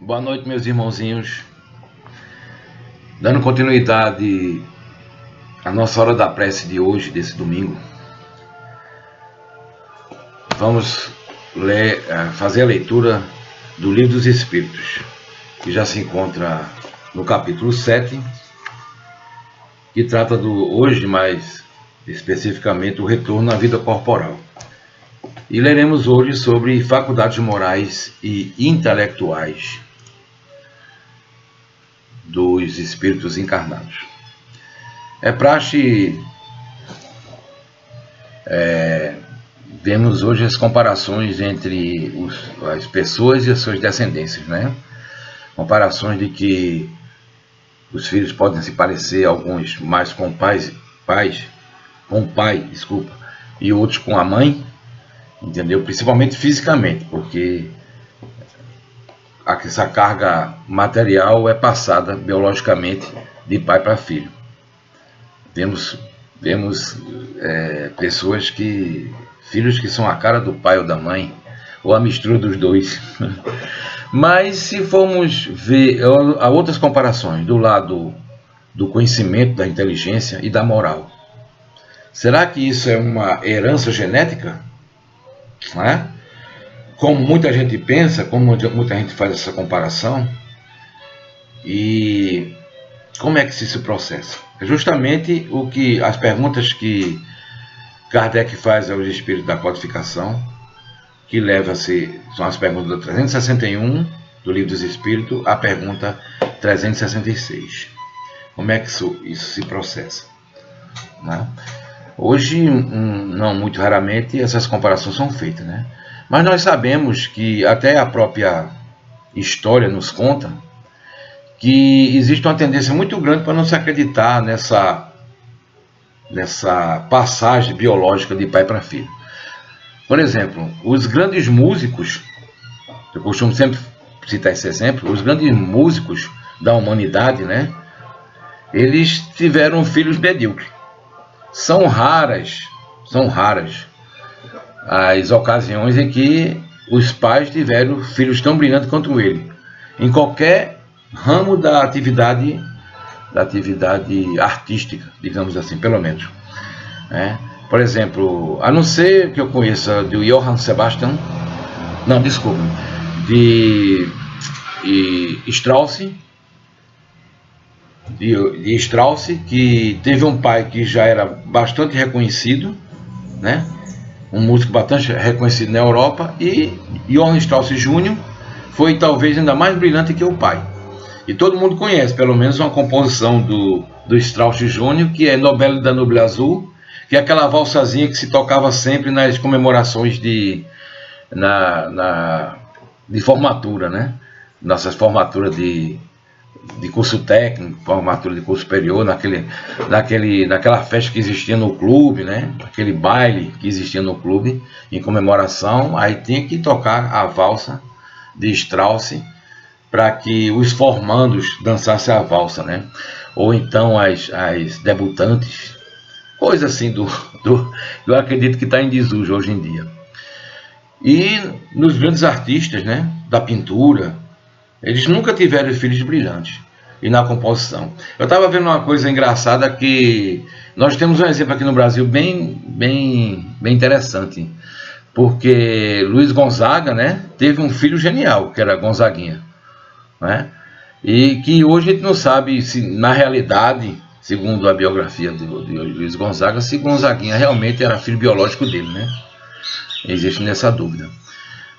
Boa noite, meus irmãozinhos. Dando continuidade à nossa hora da prece de hoje, desse domingo, vamos fazer a leitura do Livro dos Espíritos, que já se encontra no capítulo 7, que trata hoje, mais especificamente, o retorno à vida corporal. E leremos hoje sobre faculdades morais e intelectuais dos espíritos encarnados. É praxe vemos hoje as comparações entre as pessoas e as suas descendências, né? Comparações de que os filhos podem se parecer, alguns mais com com o pai, e outros com a mãe, entendeu? Principalmente fisicamente, porque essa carga material é passada biologicamente de pai para filho. Vemos filhos que são a cara do pai ou da mãe, ou a mistura dos dois. Mas se formos ver, há outras comparações do lado do conhecimento, da inteligência e da moral. Será que isso é uma herança genética? Não é? Como muita gente pensa, como muita gente faz essa comparação, e como é que se processa? É justamente as perguntas que Kardec faz aos espíritos da codificação, que são as perguntas do 361 do Livro dos Espíritos, a pergunta 366. Como é que isso se processa? Né? Hoje, não muito raramente, essas comparações são feitas, né? Mas nós sabemos que até a própria história nos conta que existe uma tendência muito grande para não se acreditar nessa passagem biológica de pai para filho. Por exemplo, os grandes músicos, eu costumo sempre citar esse exemplo, os grandes músicos da humanidade, né? Eles tiveram filhos medíocres. São raras as ocasiões em que os pais tiveram filhos tão brilhantes quanto ele, em qualquer ramo da atividade artística, digamos assim, pelo menos. Por exemplo, a não ser que eu conheça de Johann Sebastian, de Strauss, de Strauss, que teve um pai que já era bastante reconhecido, né? Um músico bastante reconhecido na Europa, e Johann Strauss Jr. foi talvez ainda mais brilhante que o pai. E todo mundo conhece, pelo menos, uma composição do Strauss Jr., que é Nobel da Danube Azul, que é aquela valsazinha que se tocava sempre nas comemorações de formatura, né? Nossas formaturas de curso técnico, formatura de curso superior, naquela festa que existia no clube, né? Aquele baile que existia no clube em comemoração, aí tinha que tocar a valsa de Strauss para que os formandos dançassem a valsa, né? Ou então as debutantes, coisa assim eu acredito que está em desuso hoje em dia. E nos grandes artistas, né, da pintura, eles nunca tiveram filhos brilhantes. E na composição, eu estava vendo uma coisa engraçada, que nós temos um exemplo aqui no Brasil bem interessante, porque Luiz Gonzaga, né, teve um filho genial, que era Gonzaguinha, né? E que hoje a gente não sabe se, na realidade, segundo a biografia de Luiz Gonzaga, se Gonzaguinha realmente era filho biológico dele, né? Existe nessa dúvida.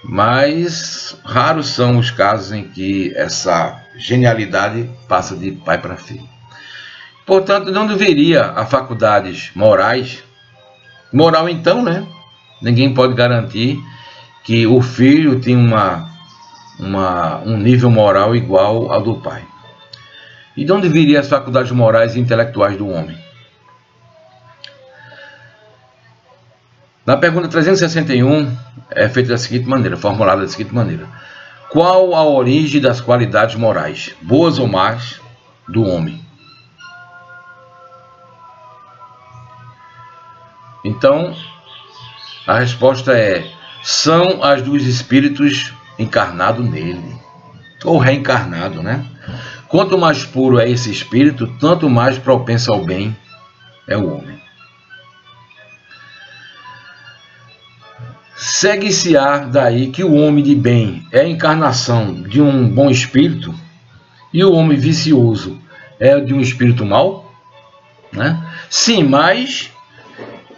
Mas raros são os casos em que essa genialidade passa de pai para filho. Portanto, não deveria a faculdades morais, moral então, né? Ninguém pode garantir que o filho tem um nível moral igual ao do pai. E de onde viriam as faculdades morais e intelectuais do homem? Na pergunta 361 é feita da seguinte maneira, formulada da seguinte maneira: qual a origem das qualidades morais, boas ou más, do homem? Então, a resposta é: são as dos espíritos encarnados nele. ou reencarnado, né? Quanto mais puro é esse espírito, tanto mais propenso ao bem é o homem. Segue-se-á daí que o homem de bem é a encarnação de um bom espírito e o homem vicioso é de um espírito mau, né? Sim, mas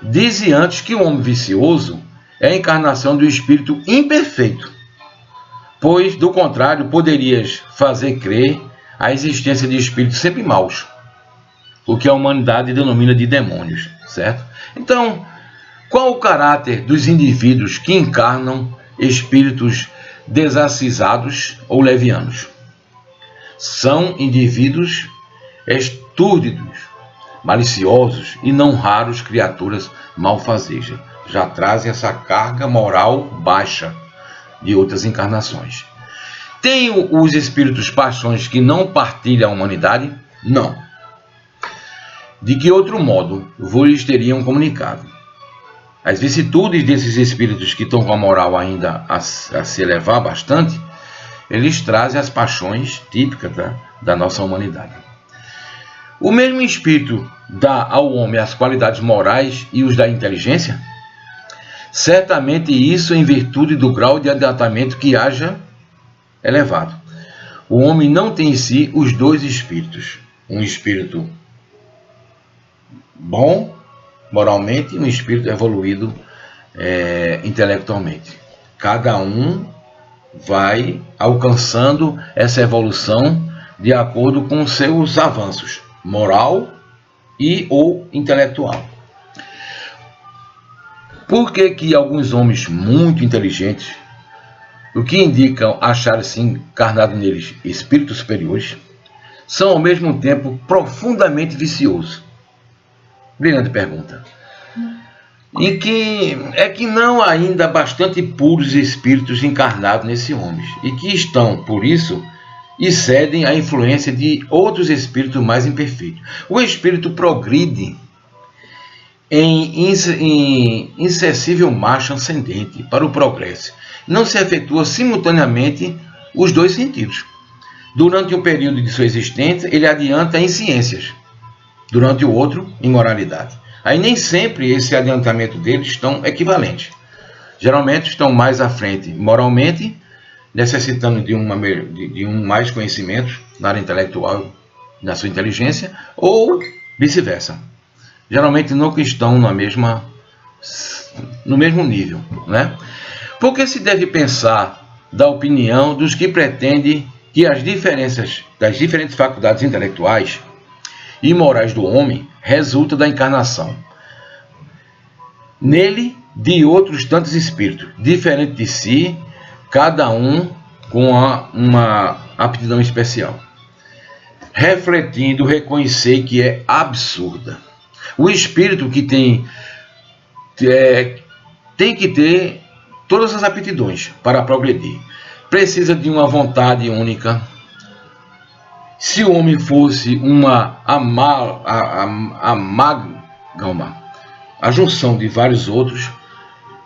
dize antes que o homem vicioso é a encarnação do espírito imperfeito, pois, do contrário, poderias fazer crer a existência de espíritos sempre maus, o que a humanidade denomina de demônios, certo? Então, qual o caráter dos indivíduos que encarnam espíritos desacisados ou levianos? São indivíduos estúrdidos, maliciosos e não raros criaturas malfazejas. Já trazem essa carga moral baixa de outras encarnações. Tem os espíritos paixões que não partilham a humanidade? Não. De que outro modo vos teriam comunicado? As vicissitudes desses espíritos que estão com a moral ainda a se elevar bastante, eles trazem as paixões típicas da nossa humanidade. O mesmo espírito dá ao homem as qualidades morais e os da inteligência? Certamente isso em virtude do grau de adiantamento que haja elevado. O homem não tem em si os dois espíritos. Um espírito bom, moralmente, e um espírito evoluído intelectualmente. Cada um vai alcançando essa evolução de acordo com seus avanços, moral e ou intelectual. Por que alguns homens muito inteligentes, o que indicam achar-se encarnado neles espíritos superiores, são ao mesmo tempo profundamente viciosos? Brilhante pergunta. E que não há ainda bastante puros espíritos encarnados nesse homem, e que estão, por isso, e cedem à influência de outros espíritos mais imperfeitos. O espírito progride em incessível marcha ascendente para o progresso. Não se efetua simultaneamente os dois sentidos. Durante um período de sua existência, ele adianta em ciências, durante o outro, em moralidade. Aí nem sempre esse adiantamento deles estão equivalentes. Geralmente estão mais à frente moralmente, necessitando de um mais conhecimento na área intelectual, na sua inteligência, ou vice-versa. Geralmente nunca estão no mesmo nível, né? Porque se deve pensar da opinião dos que pretendem que as diferenças das diferentes faculdades intelectuais e morais do homem resultam da encarnação nele de outros tantos espíritos, diferentes de si, cada um com uma aptidão especial. Refletindo, reconhecer que é absurda. O espírito que tem que ter todas as aptidões para progredir. Precisa de uma vontade única. Se o homem fosse uma amálgama, a junção de vários outros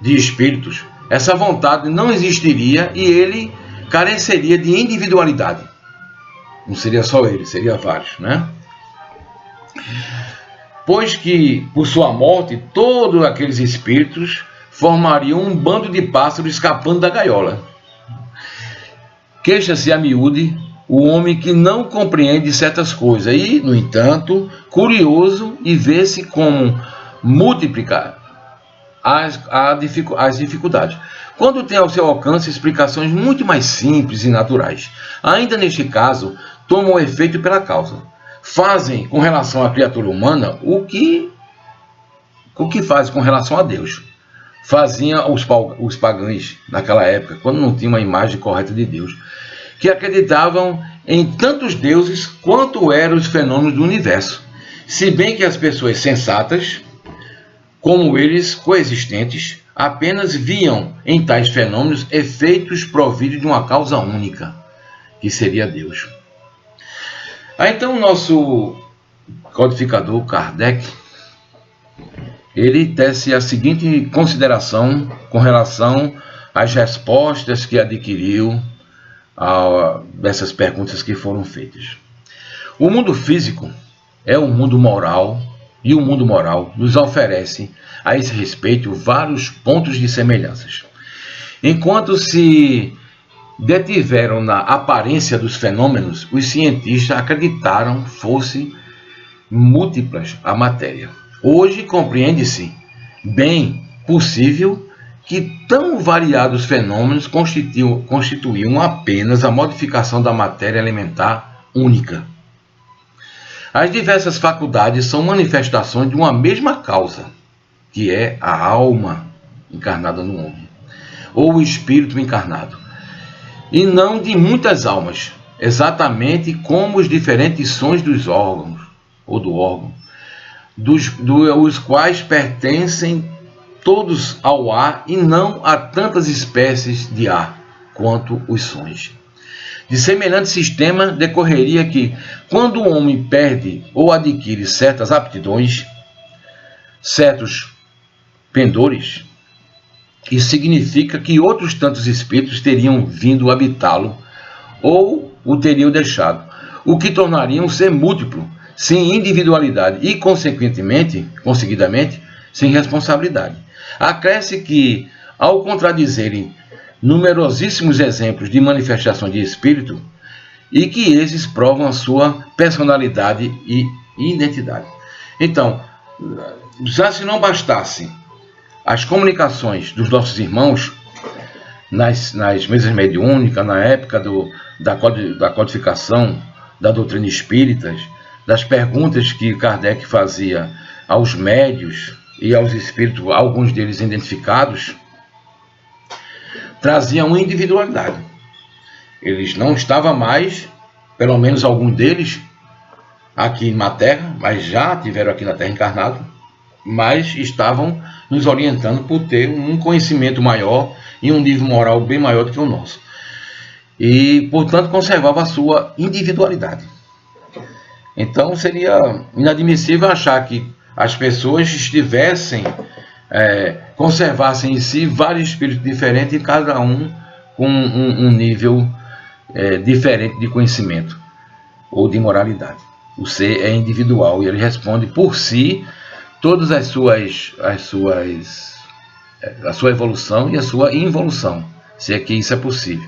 de espíritos, essa vontade não existiria e ele careceria de individualidade. Não seria só ele, seria vários, né? Pois que, por sua morte, todos aqueles espíritos formariam um bando de pássaros escapando da gaiola. Queixa-se a miúde o homem que não compreende certas coisas e, no entanto, curioso e vê-se como multiplicar as dificuldades, quando tem ao seu alcance explicações muito mais simples e naturais. Ainda neste caso, tomam efeito pela causa. Fazem com relação à criatura humana o que fazem com relação a Deus. Faziam os pagãos naquela época, quando não tinha uma imagem correta de Deus, que acreditavam em tantos deuses quanto eram os fenômenos do universo, se bem que as pessoas sensatas, como eles coexistentes, apenas viam em tais fenômenos efeitos providos de uma causa única, que seria Deus. Então o nosso codificador Kardec, ele tece a seguinte consideração com relação às respostas que adquiriu dessas perguntas que foram feitas. O mundo físico é um mundo moral, e o mundo moral nos oferece, a esse respeito, vários pontos de semelhanças. Enquanto se detiveram na aparência dos fenômenos, os cientistas acreditaram fosse múltiplas a matéria. Hoje compreende-se bem possível que tão variados fenômenos constituíam apenas a modificação da matéria elementar única. As diversas faculdades são manifestações de uma mesma causa, que é a alma encarnada no homem, ou o espírito encarnado, e não de muitas almas, exatamente como os diferentes sons dos órgãos, ou do órgão, os quais pertencem todos ao ar e não a tantas espécies de ar quanto os sons. De semelhante sistema decorreria que, quando o homem perde ou adquire certas aptidões, certos pendores, isso significa que outros tantos espíritos teriam vindo habitá-lo ou o teriam deixado, o que tornaria um ser múltiplo, sem individualidade e, conseguidamente, sem responsabilidade. Acresce que, ao contradizerem numerosíssimos exemplos de manifestação de espírito, e que esses provam a sua personalidade e identidade. Então, já se não bastasse as comunicações dos nossos irmãos nas mesas mediúnicas, na época da codificação da doutrina espírita, das perguntas que Kardec fazia aos médios e aos espíritos, alguns deles identificados, traziam uma individualidade. Eles não estavam mais, pelo menos alguns deles, aqui na Terra, mas já tiveram aqui na Terra encarnado, mas estavam nos orientando por ter um conhecimento maior e um nível moral bem maior do que o nosso. E, portanto, conservava a sua individualidade. Então, seria inadmissível achar que as pessoas conservassem em si vários espíritos diferentes e cada um com um nível diferente de conhecimento ou de moralidade. O ser é individual e ele responde por si todas a sua evolução e a sua involução, se é que isso é possível,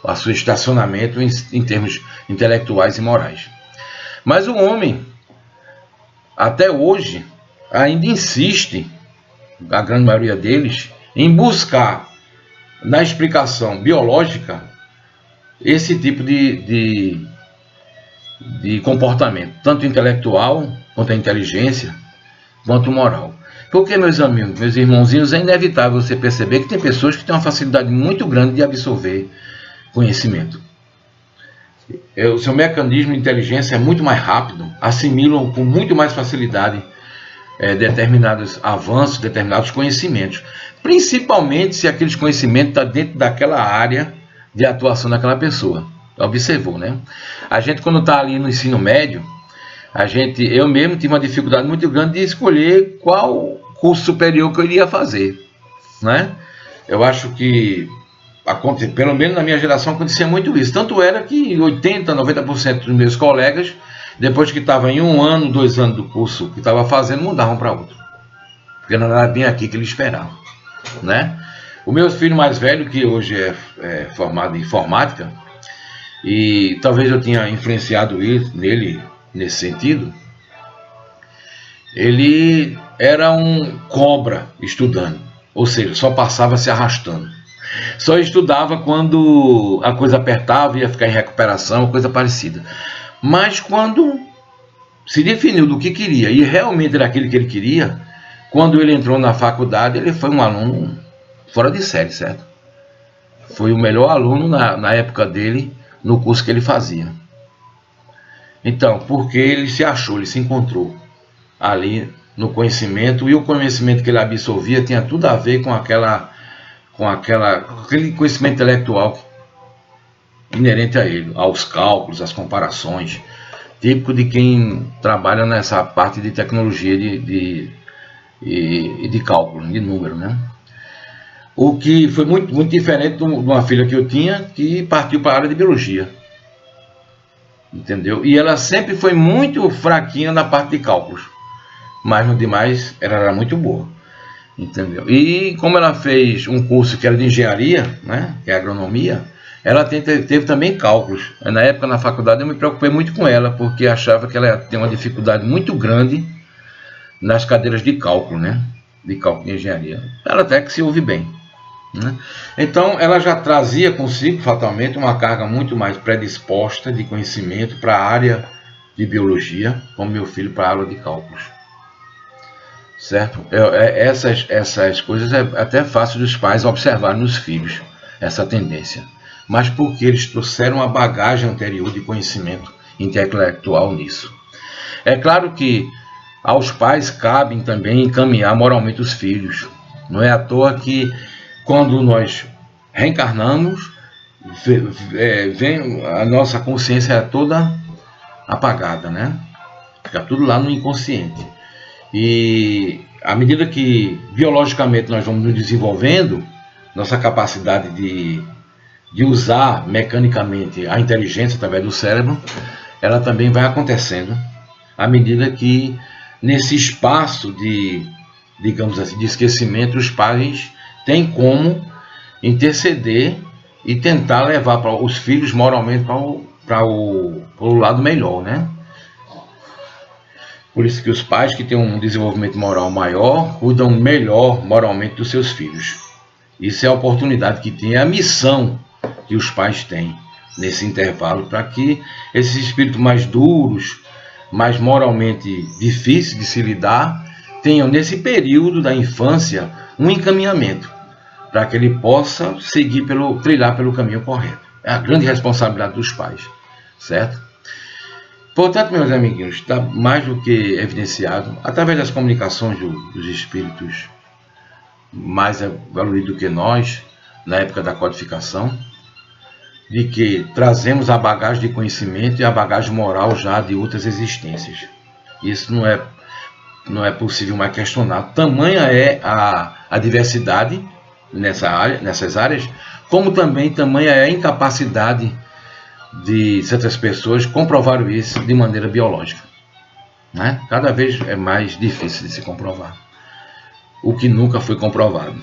o seu estacionamento em termos intelectuais e morais. Mas o homem, até hoje, ainda insiste, a grande maioria deles, em buscar na explicação biológica esse tipo de comportamento, tanto intelectual, quanto a inteligência, quanto moral. Porque, meus amigos, meus irmãozinhos, é inevitável você perceber que tem pessoas que têm uma facilidade muito grande de absorver conhecimento. O seu mecanismo de inteligência é muito mais rápido, assimilam com muito mais facilidade determinados avanços, determinados conhecimentos, principalmente se aqueles conhecimentos estão dentro daquela área de atuação daquela pessoa. Observou, né? A gente, quando está ali no ensino médio, eu mesmo tive uma dificuldade muito grande de escolher qual curso superior que eu iria fazer, né? Eu acho que, pelo menos na minha geração, acontecia muito isso. Tanto era que 80%, 90% dos meus colegas, depois que estavam em 1 ano, 2 anos do curso que estava fazendo, mudavam para outro. Porque não era bem aqui que eles esperavam, né? O meu filho mais velho, que hoje é formado em informática, e talvez eu tenha influenciado nele nesse sentido, ele era um cobra estudando, ou seja, só passava se arrastando. Só estudava quando a coisa apertava, ia ficar em recuperação, coisa parecida. Mas quando se definiu do que queria, e realmente era aquilo que ele queria, quando ele entrou na faculdade, ele foi um aluno fora de série, certo? Foi o melhor aluno na época dele, no curso que ele fazia. Então, porque ele se achou, ele se encontrou ali no conhecimento, e o conhecimento que ele absorvia tinha tudo a ver com aquele conhecimento intelectual inerente a ele, aos cálculos, às comparações, típico de quem trabalha nessa parte de tecnologia e de cálculo, de número, né? O que foi muito diferente de uma filha que eu tinha, que partiu para a área de biologia. Entendeu? E ela sempre foi muito fraquinha na parte de cálculos. Mas no demais, ela era muito boa. Entendeu? E como ela fez um curso que era de engenharia, né, que é agronomia, ela teve também cálculos. Na época, na faculdade, eu me preocupei muito com ela, porque achava que ela tem uma dificuldade muito grande nas cadeiras de cálculo, né? De cálculo de engenharia. Ela até que se ouve bem. Né? Então, ela já trazia consigo, fatalmente, uma carga muito mais predisposta de conhecimento para a área de biologia, como meu filho para a aula de cálculos. Certo? Essas coisas é até fácil dos pais observarem nos filhos, essa tendência. Mas porque eles trouxeram uma bagagem anterior de conhecimento intelectual nisso. É claro que aos pais cabem também encaminhar moralmente os filhos. Não é à toa que quando nós reencarnamos, vem a nossa consciência toda apagada, né? Fica tudo lá no inconsciente. E à medida que biologicamente nós vamos nos desenvolvendo, nossa capacidade de usar mecanicamente a inteligência através do cérebro, ela também vai acontecendo à medida que nesse espaço de, digamos assim, de esquecimento, os pais têm como interceder e tentar levar para os filhos moralmente para o lado melhor, né? Por isso que os pais que têm um desenvolvimento moral maior cuidam melhor moralmente dos seus filhos. Isso é a oportunidade que tem, é a missão que os pais têm nesse intervalo, para que esses espíritos mais duros, mais moralmente difíceis de se lidar, tenham nesse período da infância um encaminhamento, para que ele possa trilhar pelo caminho correto. É a grande responsabilidade dos pais, certo? Portanto, meus amiguinhos, está mais do que evidenciado, através das comunicações dos espíritos mais evoluídos do que nós, na época da codificação, de que trazemos a bagagem de conhecimento e a bagagem moral já de outras existências. Isso não é possível mais questionar. Tamanha é a diversidade nessas áreas, como também tamanha é a incapacidade de certas pessoas comprovaram isso de maneira biológica. Né? Cada vez é mais difícil de se comprovar, o que nunca foi comprovado.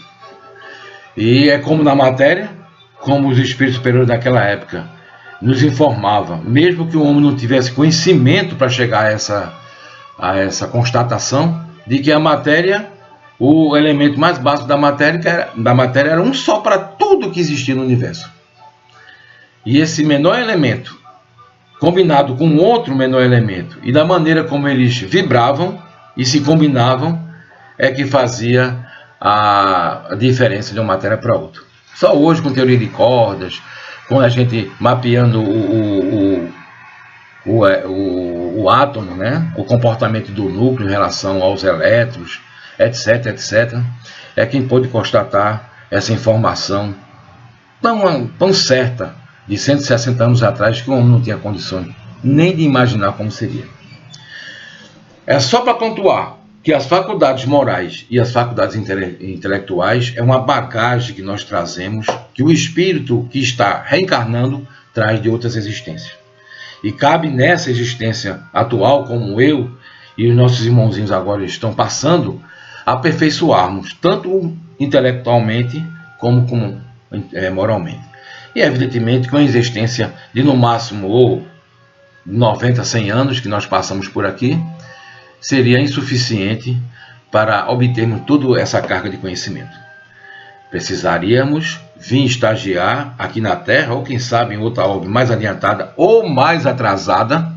E é como na matéria, como os espíritos superiores daquela época nos informavam, mesmo que o homem não tivesse conhecimento para chegar a essa constatação de que a matéria, o elemento mais básico da matéria era um só para tudo que existia no universo. E esse menor elemento, combinado com outro menor elemento, e da maneira como eles vibravam e se combinavam, é que fazia a diferença de uma matéria para outra. Só hoje, com teoria de cordas, com a gente mapeando o átomo, né? O comportamento do núcleo em relação aos elétrons, etc, etc, é quem pôde constatar essa informação tão certa de 160 anos atrás, que o homem não tinha condições nem de imaginar como seria. É só para pontuar que as faculdades morais e as faculdades intelectuais é uma bagagem que nós trazemos, que o espírito que está reencarnando traz de outras existências. E cabe nessa existência atual, como eu e os nossos irmãozinhos agora estão passando, aperfeiçoarmos, tanto intelectualmente como moralmente. E evidentemente com a existência de no máximo 90, 100 anos que nós passamos por aqui, seria insuficiente para obtermos toda essa carga de conhecimento. Precisaríamos vir estagiar aqui na Terra, ou quem sabe em outra orbe mais adiantada ou mais atrasada,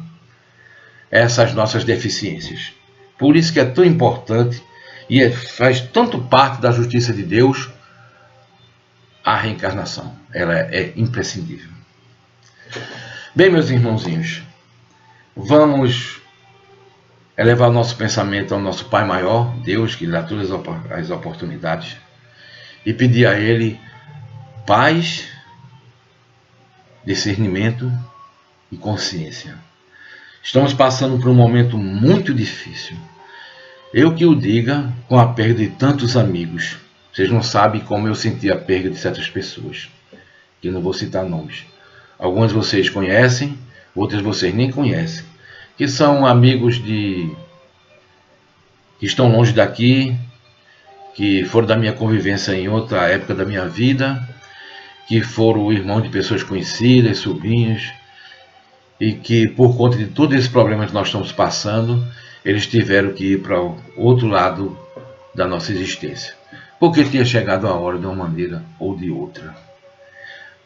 essas nossas deficiências. Por isso que é tão importante e faz tanto parte da justiça de Deus a reencarnação. Ela é imprescindível. Bem, meus irmãozinhos, vamos elevar o nosso pensamento ao nosso Pai Maior, Deus, que dá todas as oportunidades, e pedir a Ele paz, discernimento e consciência. Estamos passando por um momento muito difícil. Eu que o diga com a perda de tantos amigos, Vocês não sabem como eu senti a perda de certas pessoas, que eu não vou citar nomes. Algumas vocês conhecem, outras vocês nem conhecem, que são amigos que estão longe daqui, que foram da minha convivência em outra época da minha vida, que foram irmãos de pessoas conhecidas, sobrinhos, e que por conta de todos esses problemas que nós estamos passando, eles tiveram que ir para o outro lado da nossa existência, porque tinha chegado a hora de uma maneira ou de outra.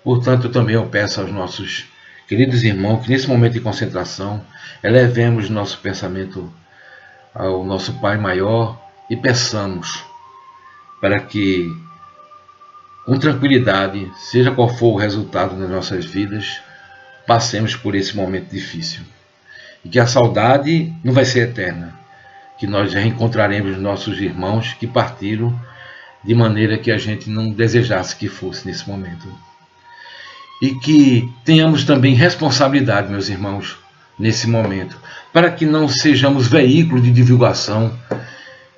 Portanto, também eu peço aos nossos queridos irmãos que nesse momento de concentração elevemos nosso pensamento ao nosso Pai Maior e peçamos para que, com tranquilidade, seja qual for o resultado das nossas vidas, passemos por esse momento difícil. E que a saudade não vai ser eterna, que nós reencontraremos nossos irmãos que partiram de maneira que a gente não desejasse que fosse nesse momento. E que tenhamos também responsabilidade, meus irmãos, nesse momento, para que não sejamos veículo de divulgação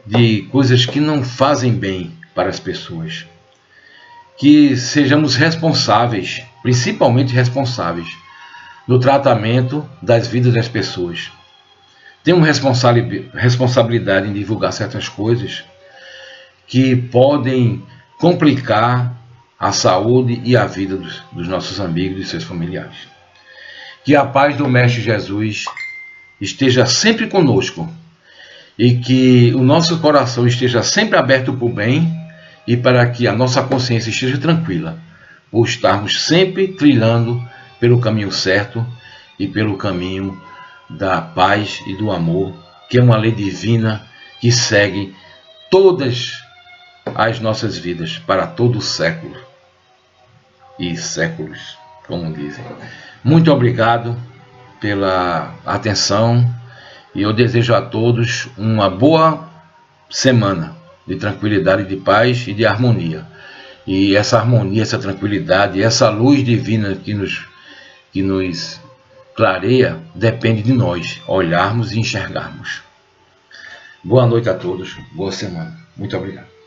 de coisas que não fazem bem para as pessoas. Que sejamos responsáveis, principalmente responsáveis, no tratamento das vidas das pessoas. Temos responsabilidade em divulgar certas coisas que podem complicar a saúde e a vida dos nossos amigos e seus familiares. Que a paz do Mestre Jesus esteja sempre conosco e que o nosso coração esteja sempre aberto para o bem e para que a nossa consciência esteja tranquila, por estarmos sempre trilhando pelo caminho certo e pelo caminho da paz e do amor, que é uma lei divina que segue todas as nossas vidas para todo o século e séculos, como dizem. Muito obrigado pela atenção e eu desejo a todos uma boa semana de tranquilidade, de paz e de harmonia. E essa harmonia, essa tranquilidade, essa luz divina que nos clareia, depende de nós olharmos e enxergarmos. Boa noite a todos, boa semana. Muito obrigado.